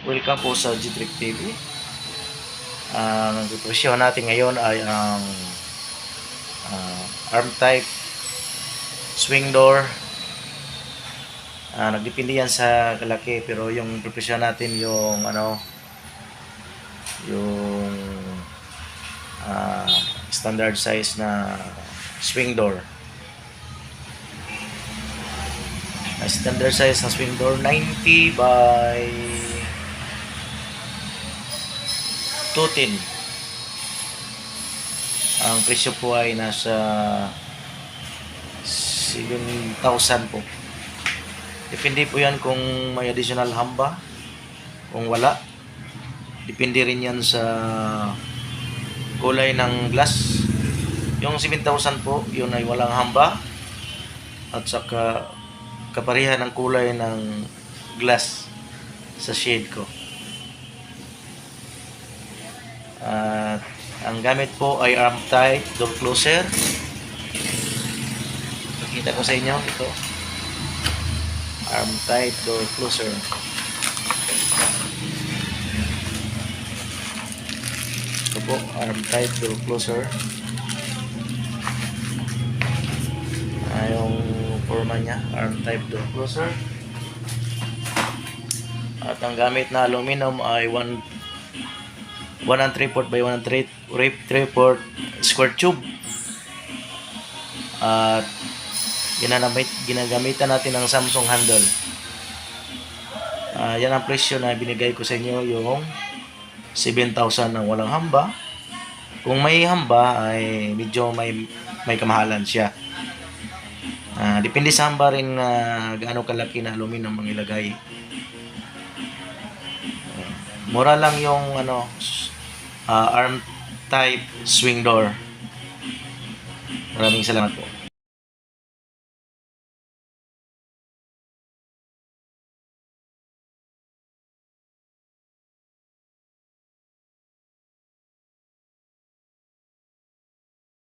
Welcome po sa G-Trick TV. Ang presyo natin ngayon ay ang arm type swing door. Nagdepende yan sa kalaki, pero yung presyo natin yung yung standard size na swing door. Standard size na swing door 90 by 210. Ang presyo po ay nasa 7,000 po. Depende po yan kung may additional hamba. Kung wala, depende rin yan sa kulay ng glass. Yung 7,000 po, yun ay walang hamba. At saka kapareha ng kulay ng glass sa shade ko. At ang gamit po ay arm tight door closer. Pakita ko sa inyo ito. Arm tight door closer. Ito po, arm tight door closer. Yung forma niya, arm type door closer. At ang gamit na aluminum ay 1 3/4 by 1 3/4 square tube. At ginagamitan natin ng Samsung handle. Yan ang presyo na binigay ko sa inyo, yung 7,000 ng walang hamba. Kung may hamba ay medyo may kamahalan siya. Depende sa hamba rin gaano kalaki na aluminum ang ilagay. Mura lang yung arm type swing door. Maraming salamat po.